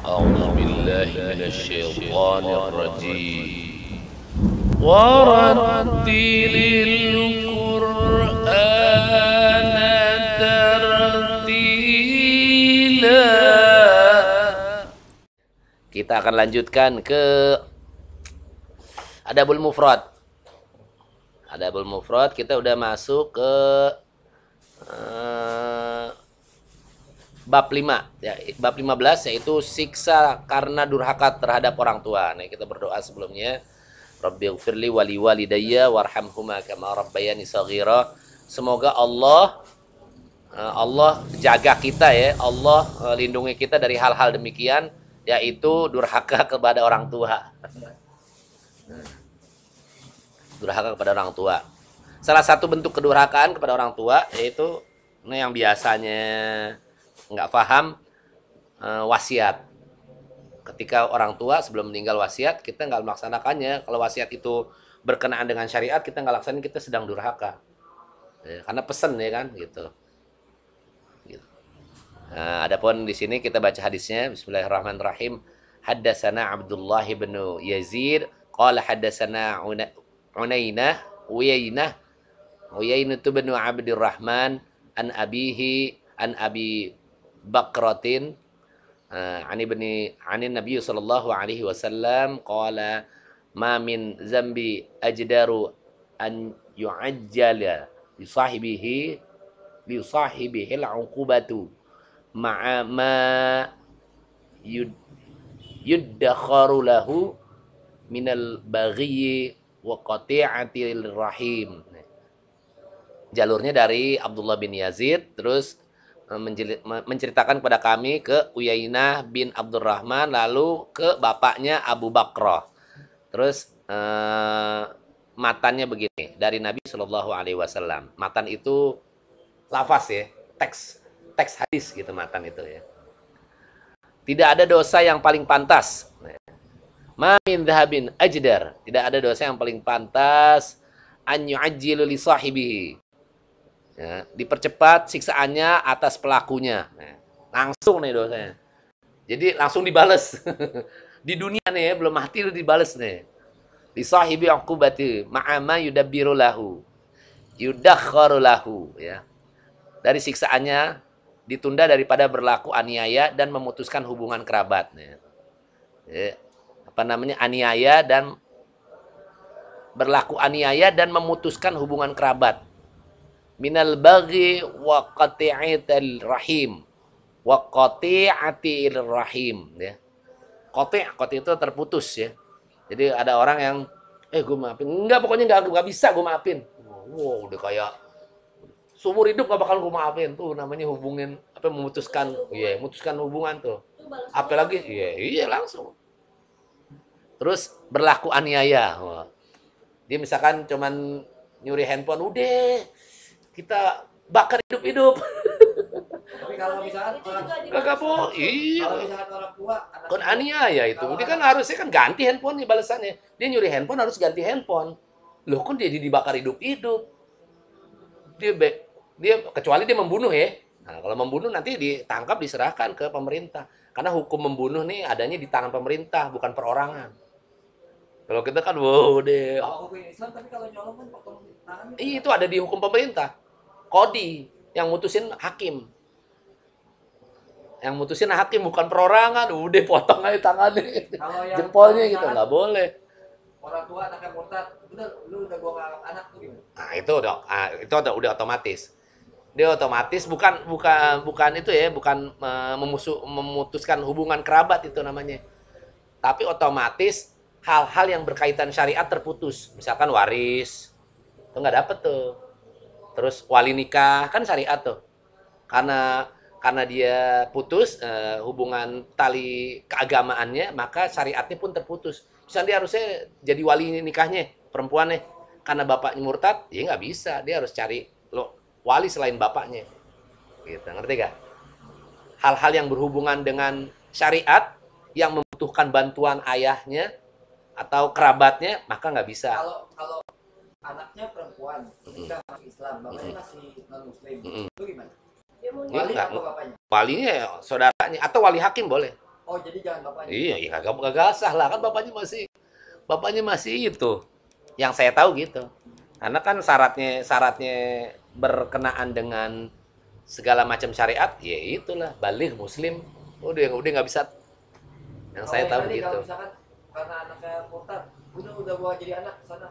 أعوذ بالله من الشيطان الرجيم ورتل القرآن ترتيلا. Kita akan lanjutkan ke Adabul Mufrad. Adabul Mufrad kita udah masuk ke bab 5 ya, bab 15 yaitu siksa karena durhaka terhadap orang tua. Nah, kita berdoa sebelumnya. Rabbighfirli wali walidayya warhamhuma kama rabbayani shaghira. Semoga Allah jaga kita ya. Allah lindungi kita dari hal-hal demikian, yaitu durhaka kepada orang tua. Durhaka kepada orang tua. Salah satu bentuk kedurhakaan kepada orang tua yaitu yang biasanya nggak paham wasiat. Ketika orang tua sebelum meninggal wasiat, kita nggak melaksanakannya. Kalau wasiat itu berkenaan dengan syariat, kita nggak laksanain, kita sedang durhaka. Ya, karena pesan ya kan, gitu. Nah, adapun di sini kita baca hadisnya. Bismillahirrahmanirrahim. Haddatsana Abdullah bin Yazid, qala haddatsana Uyainah bin Abdurrahman an abihi an Abi Bakratin ani Nabi sallallahu alaihi wasallam qala ma min zambi ajdaru an yu'ajjala li sahibihi al-uqubatu ma'a ma yuddakharu lahu minal baghi wa qati'atil rahim. Jalurnya dari Abdullah bin Yazid, terus menceritakan kepada kami ke Uyainah bin Abdurrahman, lalu ke bapaknya Abu Bakrah. Terus matannya begini dari Nabi Shallallahu Alaihi Wasallam. Matan itu lafaz ya, teks hadis gitu matan itu ya. Tidak ada dosa yang paling pantas. Ma min dhahabin ajdar. Tidak ada dosa yang paling pantas an yu'ajjilu li sahibihi. Ya, dipercepat siksaannya atas pelakunya. Nah, langsung nih dosanya. Jadi langsung dibales. Di dunia nih ya, belum mati lu dibales nih. Li sahibi uqubati ma'ama yudabbiru lahu. Yudakharu lahu ya. Dari siksaannya ditunda daripada berlaku aniaya dan memutuskan hubungan kerabat. Ya. Aniaya dan berlaku aniaya dan memutuskan hubungan kerabat. Minal baghi wa qati'atil rahim. Wa qati'atil rahim ya. Qati' itu terputus ya. Jadi ada orang yang gue maafin. Enggak, pokoknya enggak bisa gue maafin. Wow, udah kayak seumur hidup gak bakal gue maafin. Tuh namanya hubungin memutuskan. Iya, memutuskan hubungan tuh. Apalagi iya langsung. Terus berlaku aniaya. Wah. Dia misalkan cuman nyuri handphone, udah kita bakar hidup-hidup. Tapi kalau misalkan kagak po, iya. Kalau misalkan orang tua Kon aniaya itu. Dia kan harusnya kan ganti handphone nih balasannya. Dia nyuri handphone harus ganti handphone. Loh kan dia dibakar hidup-hidup. Dia kecuali dia membunuh ya. Nah, kalau membunuh nanti ditangkap diserahkan ke pemerintah. Karena hukum membunuh nih adanya di tangan pemerintah, bukan perorangan. Kalau kita kan wow deh. Kalau hukum Islam, tapi kalau nyolong kan potong tangannya. Itu ada di hukum pemerintah. Kodi yang mutusin hakim. Yang mutusin hakim bukan perorangan. Udah potong aja tangannya. Jempolnya gitu, nggak boleh. Orang tua anaknya murtad, lu udah gua nganggap anak tuh gimana? Nah, itu udah otomatis. Dia otomatis bukan itu ya, bukan memutuskan hubungan kerabat itu namanya. Tapi otomatis hal-hal yang berkaitan syariat terputus. Misalkan waris, itu nggak dapet tuh. Terus wali nikah, kan syariat tuh. Karena dia putus hubungan tali keagamaannya, maka syariatnya pun terputus. Misalnya dia harusnya jadi wali nikahnya, perempuannya. Karena bapaknya murtad, ya nggak bisa. Dia harus cari wali selain bapaknya. Gitu, ngerti gak? Hal-hal yang berhubungan dengan syariat, yang membutuhkan bantuan ayahnya, atau kerabatnya, maka nggak bisa. Kalau anaknya perempuan, udah masuk Islam, bapaknya masih non-muslim, itu gimana? Wali atau bapaknya? Walinya ya saudaranya, atau wali hakim boleh. Oh, jadi jangan bapaknya. Iya, ya kagak sah lah kan bapaknya masih itu. Yang saya tahu gitu. Karena kan syaratnya syaratnya berkenaan dengan segala macam syariat, ya itulah balik muslim. Udah nggak bisa. Yang Kalau saya yang tahu tadi kalau begitu. misalkan karena anaknya murtad, udah bawa jadi anak sana,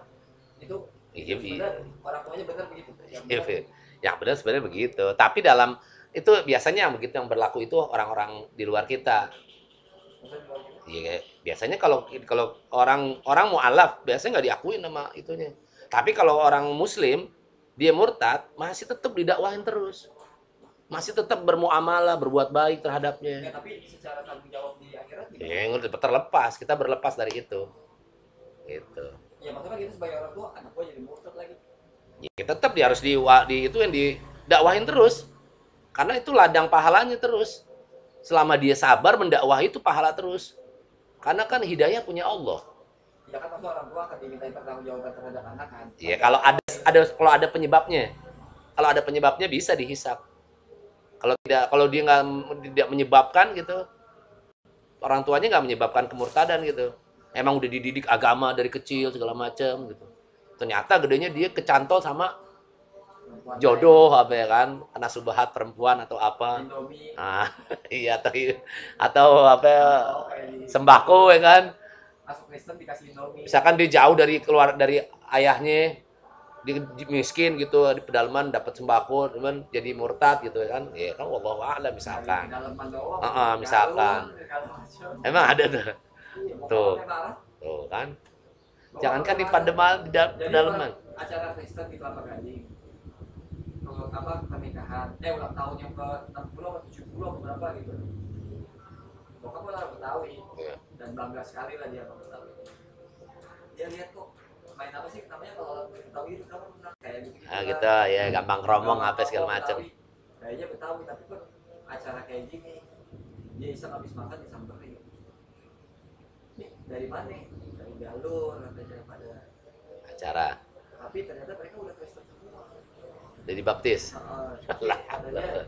itu Iya, iya. sebenarnya orang tuanya benar begitu. Yang Iya, benar Fit. begitu. Yang benar sebenarnya begitu. Tapi dalam itu biasanya yang begitu yang berlaku itu orang-orang di luar kita. Maksudnya gimana gitu? Iya, biasanya kalau kalau orang orang mualaf biasanya nggak diakuin nama itunya. Tapi kalau orang muslim dia murtad masih tetap didakwahin terus. Masih tetap bermuamalah, berbuat baik Ya, terhadapnya. tapi secara tanggung jawab di akhirat gimana? Ya, terlepas, kita berlepas dari itu. Gitu. Ya maksudnya gitu sebagai orang tua, anak gua jadi murtad lagi. Ya, tetap dia harus di itu yang didakwahin terus. Karena itu ladang pahalanya terus. Selama dia sabar mendakwahi itu pahala terus. Karena kan hidayah punya Allah. Ya kan pasti orang tua akan dimintai pertanggungjawaban terhadap anak kan. Ya, Tapi kalau orang tua kalau ada penyebabnya. Kalau ada penyebabnya bisa dihisap. Kalau dia nggak tidak menyebabkan gitu, orang tuanya nggak menyebabkan kemurtadan gitu. Emang udah dididik agama dari kecil segala macam gitu. Ternyata gedenya dia kecantol sama perempuan lain, jodoh apa ya kan, kena subhat perempuan atau apa. Indomie, Ah, iya atau apa sembako kayak di sembako ya kan. masuk Kristen dikasih Indomie. Misalkan dia jauh dari ayahnya, dia miskin gitu di pedalaman dapat sembako cuman jadi murtad gitu kan, ya kan wallahu a'lam Dari misalkan. kedalaman doang, Misalkan galon, segala macam. emang ada tuh. Iya, Tuh, bokapnya marah. tuh kan, Bokapnya jangankan di marah. pademan di Jadi pedalaman. acara Kristen di Kelapa Gading, kalau apa pernikahan, ulang tahun yang ke 60 atau 70 atau berapa gitu. Bokapnya orang Betawi Ya. dan bangga sekali lah dia sama Betawi. Dia lihat kok main apa sih namanya kalau orang Betawi itu kan kayak gitu Gitu ya, gampang kromong apa segala macam. kayaknya Betawi tapi kok acara kayak gini dia iseng habis makan disamperin. Nih dari mana? Dari jalur katanya pada, Acara tapi ternyata mereka udah Kristen semua. jadi baptis.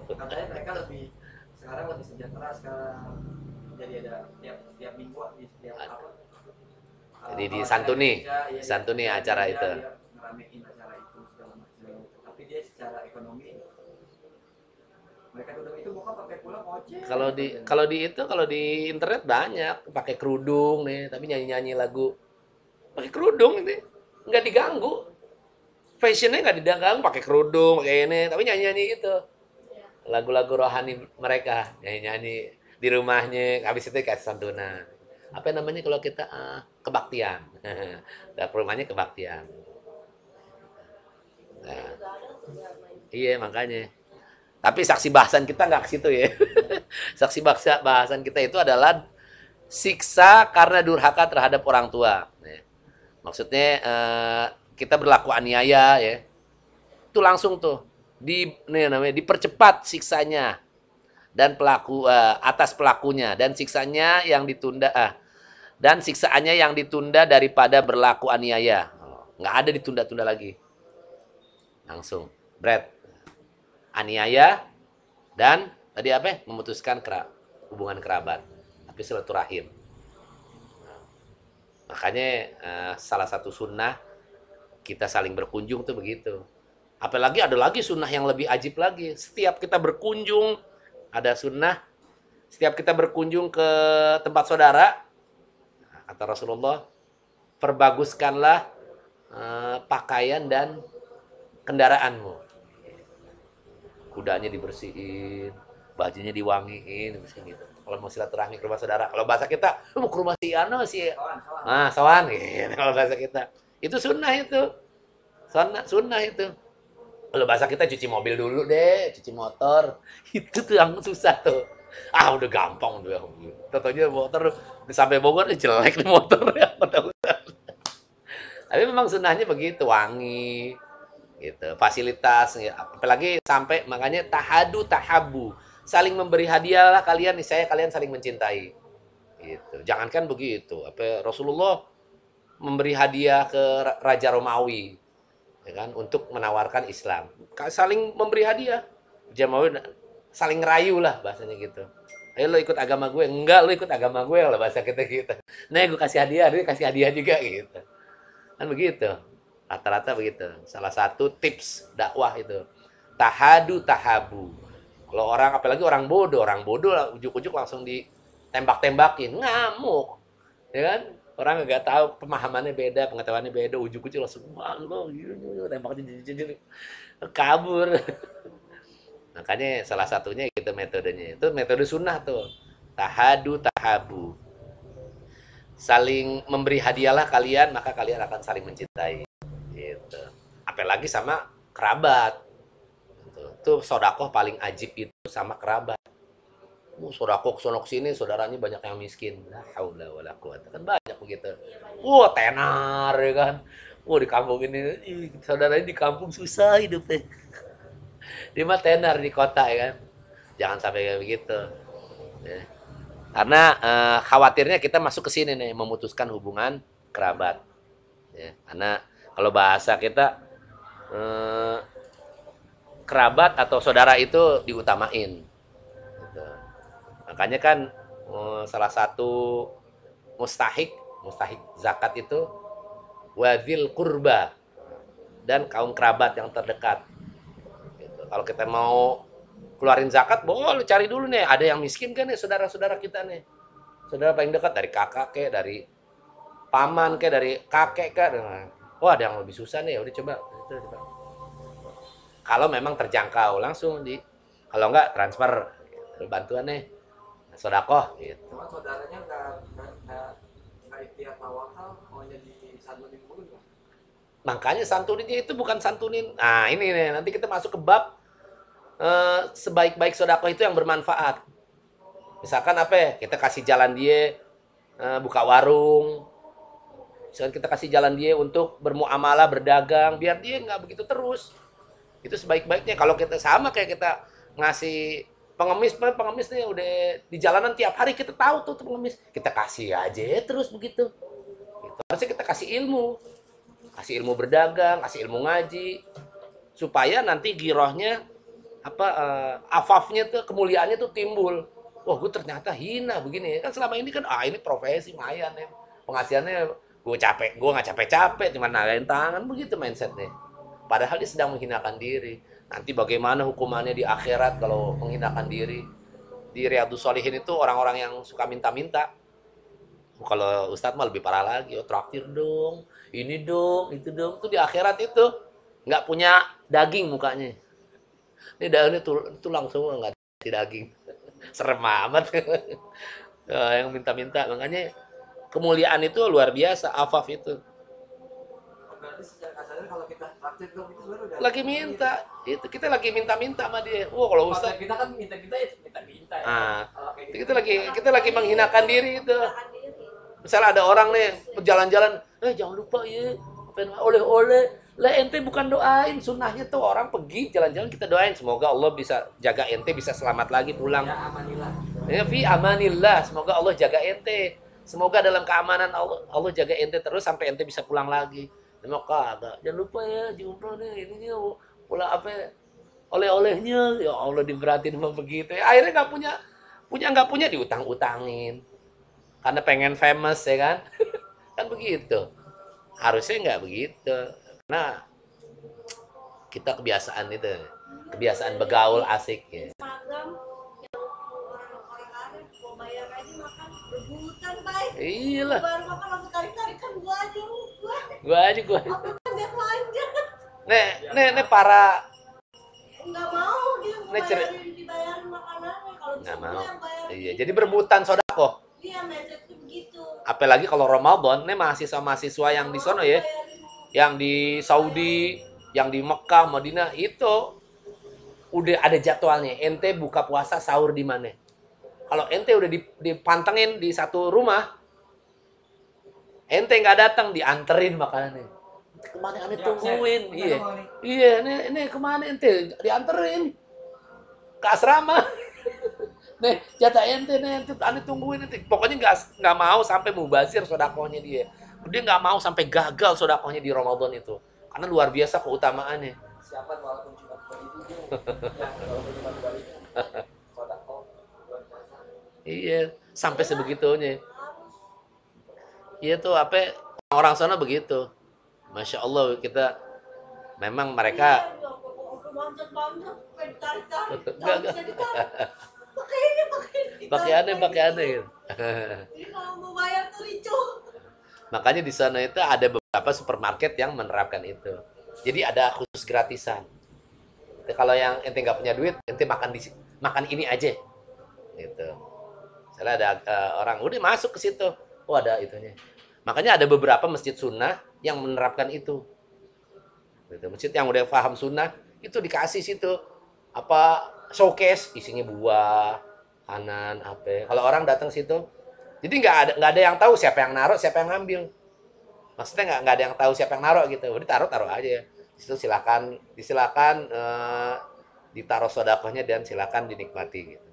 Katanya mereka lebih sekarang lebih sejahtera sekarang, jadi ada tiap minggu di setiap apa Jadi kalau disantuni, gereja, ya, disantuni dia acara gereja, itu. dia ngeramein acara itu segala macam, tapi dia secara ekonomi mereka tuh itu bukan pakai pulang ojek. Kalau di internet banyak pakai kerudung nih, tapi nyanyi-nyanyi lagu pakai kerudung ini nggak diganggu. Fashionnya nggak diganggu, pakai kerudung, pakai ini, tapi nyanyi-nyanyi itu lagu-lagu rohani mereka, nyanyi-nyanyi di rumahnya, habis itu kasih santunan. Apa namanya kalau kita kebaktian. Dapur rumahnya kebaktian. Nah, iya makanya. Tapi saksi bahasan kita nggak ke situ ya. Saksi bahasan kita itu adalah siksa karena durhaka terhadap orang tua. Maksudnya kita berlaku aniaya ya. Itu langsung tuh dipercepat siksanya dan atas pelakunya dan siksanya yang ditunda dan siksaannya yang ditunda daripada berlaku aniaya. Nggak ada ditunda-tunda lagi. Langsung. Bread. Aniaya dan tadi apa? Memutuskan hubungan kerabat. Tapi silaturahim. Makanya salah satu sunnah kita saling berkunjung tuh begitu. Apalagi ada lagi sunnah yang lebih ajib lagi. Setiap kita berkunjung ada sunnah. Setiap kita berkunjung ke tempat saudara, kata Rasulullah, perbaguskanlah pakaian dan kendaraanmu. Kudanya dibersihin, bajunya diwangiin, gitu. Kalau mau silaturahmi ke rumah saudara, kalau bahasa kita, lu mau ke rumah si Ano si sawan, gitu. Kalau bahasa kita, itu sunnah itu, sunnah itu. Kalau bahasa kita cuci mobil dulu deh, cuci motor, itu tuh yang susah tuh. Udah gampang udah. Tentunya motor sampai Bogor jelek nih motornya. Tapi memang sunnahnya begitu, wangi, gitu, fasilitas, ya. Apalagi sampai makanya tahabu, saling memberi hadiah lah kalian, nih saya kalian saling mencintai, gitu. Jangankan begitu, Rasulullah memberi hadiah ke Raja Romawi, ya kan, untuk menawarkan Islam, saling memberi hadiah, Romawi saling ngerayu lah bahasanya gitu. Ayo lo ikut agama gue. Enggak, lo ikut agama gue lah bahasa kita gitu. Nih gue kasih hadiah, dia kasih hadiah juga gitu. Kan begitu. Rata-rata begitu. Salah satu tips dakwah itu. Tahadu tahabu. Kalau orang, apalagi orang bodoh lah, ujuk-ujuk langsung ditembak-tembakin, ngamuk. Ya kan? Orang nggak tahu, pemahamannya beda, pengetahuannya beda, ujuk-ujuk langsung, wah lo, tembak kabur. Makanya salah satunya gitu metodenya. Itu metode sunnah tuh. Tahadu tahabu. Saling memberi hadiahlah kalian, maka kalian akan saling mencintai. Gitu. Apalagi sama kerabat. Itu sodakoh paling ajib itu sama kerabat. Sodakoh sono sini, saudaranya banyak yang miskin. La haula wala quwata. Kan banyak begitu. Tenar ya kan. Di kampung ini, saudaranya di kampung susah hidupnya. Dia mah tenar di kota ya kan. Jangan sampai kayak begitu. Ya. Karena khawatirnya kita masuk ke sini nih, memutuskan hubungan kerabat. Ya. Karena kalau bahasa kita kerabat atau saudara itu diutamain. Gitu. Makanya kan salah satu mustahik zakat itu wadil kurba dan kaum kerabat yang terdekat. Gitu. Kalau kita mau keluarin zakat, boleh cari dulu nih, ada yang miskin kan nih saudara-saudara kita nih. Saudara paling dekat dari kakak kayak, dari paman kayak, dari kakek kayak. Oh, ada yang lebih susah nih, udah coba. Kalau memang terjangkau langsung kalau enggak transfer bantuan nih sodakoh gitu. Cuma saudaranya nggak ikhtiar tawakal, maunya disantunin dulu nggak? Makanya santuninnya itu bukan santunin. Nah ini nih, nanti kita masuk ke bab sebaik-baik sodakoh itu yang bermanfaat. Misalkan apa ya, kita kasih jalan dia buka warung. Misalkan kita kasih jalan dia untuk bermuamalah, berdagang, biar dia nggak begitu terus. Itu sebaik-baiknya. Kalau kita sama kayak kita ngasih pengemis nih udah di jalanan tiap hari, kita tahu tuh pengemis, kita kasih aja terus begitu. Gitu. Harusnya kita kasih ilmu berdagang, kasih ilmu ngaji, supaya nanti girohnya afafnya tuh, kemuliaannya tuh timbul. Wah, gue ternyata hina begini kan, selama ini kan ini profesi lumayan ya, penghasilannya gue nggak capek-capek, cuma nalain tangan, begitu mindsetnya. Padahal dia sedang menghinakan diri. Nanti bagaimana hukumannya di akhirat kalau menghinakan diri? Di Riyadhus Shalihin itu orang-orang yang suka minta-minta. Kalau Ustadz mah lebih parah lagi. Oh, traktir dong, ini dong, itu dong. Itu di akhirat itu nggak punya daging mukanya. Ini daunnya tulang semua, nggak ada daging. Serem amat. Yang minta-minta. Makanya kemuliaan itu luar biasa, afaf itu. Berarti secara kasarnya kalau kita traktir dong itu sebenarnya udah Lagi minta, itu kita lagi minta-minta sama dia. Wah, kalau Ustaz Ustaz kita kan minta ya minta ya. Kalau kayak gitu kita lagi menghinakan diri itu. Misalnya ada orang nih jalan-jalan, jangan lupa ya, oleh-oleh. Lah ente bukan doain, sunnahnya tuh orang pergi jalan-jalan kita doain, semoga Allah bisa jaga ente, bisa selamat lagi pulang. ya amanillah. Ya fi amanillah, semoga Allah jaga ente. Semoga dalam keamanan Allah jaga ente terus sampai ente bisa pulang lagi. Emang kagak. Jangan lupa ya, jumroh nih, ininya pula apa oleh-olehnya, ya Allah diberatin sama begitu. Akhirnya nggak punya diutang-utangin. Karena pengen famous ya kan. Kan begitu. Harusnya nggak begitu. Nah, kita kebiasaan itu, kebiasaan begaul asik ya. Instagram yang orang-orang ada mau bayar aja makan rebutan baik. Iyalah. Baru makan langsung tarik-tarikan gua aja. Gua. Apa kan dia manjat? Nih para Nggak mau dia dibayarin makanannya kalau nggak bisa mau. yang bayar. Iya, jadi berebutan sodako. Dia mindsetnya begitu. Apalagi kalau Ramadan, nih mahasiswa yang di sono ya, yang di Saudi, yang di Mekah, Madinah itu udah ada jadwalnya. Ente buka puasa sahur di mana? Kalau ente udah dipantengin di satu rumah, ente nggak datang, dianterin makanannya. Kemana ane tungguin? Iya, ini kemana ente? Dianterin ke asrama. Nih, jatah ente ane tungguin ente. Pokoknya nggak mau sampai mubazir sodakohnya dia. Dia nggak mau sampai gagal sodakohnya di Ramadan itu. Karena luar biasa keutamaannya. Siapa walaupun cuma begitu dia. Ya, walaupun cuma begitu. Sodakoh luar biasa. Iya, sampai Iya, sebegitunya. harus. Iya tuh apa orang sana begitu. Masya Allah kita memang mereka Iya, aku manjat-manjat, pengen ditarik-tarik, nggak enggak bisa ditarik. Pakai ini, pakai ditarik aneh lagi, pakai aneh ditarik. gitu. Ini kalau mau bayar tuh ricuh. Makanya di sana itu ada beberapa supermarket yang menerapkan itu. Jadi ada khusus gratisan. Kalau yang ente nggak punya duit, ente makan ini aja, gitu. Misalnya ada orang udah masuk ke situ, oh ada itunya. Makanya ada beberapa masjid sunnah yang menerapkan itu. Gitu. Masjid yang udah paham sunnah itu dikasih situ apa showcase isinya buah, kanan, apa. Kalau orang datang situ, jadi nggak ada yang tahu siapa yang naruh, siapa yang ngambil. Maksudnya nggak ada yang tahu siapa yang naruh gitu. Udah taruh aja. Di situ silakan ditaruh sodakohnya dan silakan dinikmati gitu.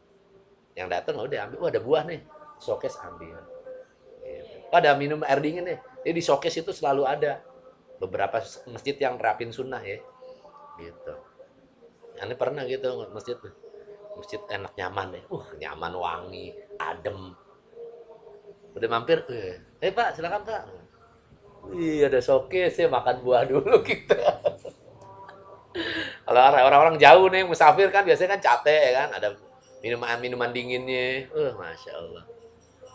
Yang datang udah ambil, oh ada buah nih, showcase ambil. Gitu. Oh, ada minum air dingin nih. Jadi di showcase itu selalu ada beberapa masjid yang terapin sunnah ya, gitu. Ini pernah gitu masjid masjid enak nyaman deh, nyaman wangi, adem. Udah mampir, Pak silakan Pak. Iya ada showcase ya makan buah dulu kita. Kalau orang-orang jauh nih musafir kan biasanya kan capek ya kan, ada minuman dinginnya. Masya Allah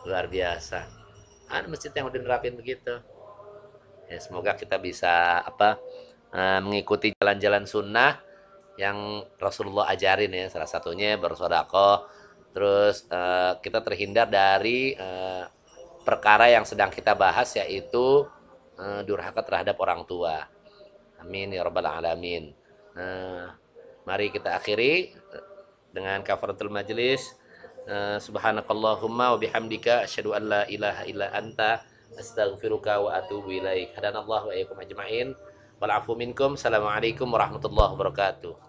luar biasa. Ada masjid yang udah nerapin begitu. Ya, semoga kita bisa mengikuti jalan-jalan sunnah yang Rasulullah ajarin ya. Salah satunya bersedekah. Terus kita terhindar dari perkara yang sedang kita bahas yaitu durhaka terhadap orang tua. Amin ya rabbal alamin. Mari kita akhiri dengan kafaratul majlis. Subhanakallahumma wa bihamdika asyhadu an la ilaha illa anta astaghfiruka wa atubu ilaik. Hadanallahu wa iyyakum ajmain. Wal afu minkum. Assalamualaikum warahmatullahi wabarakatuh.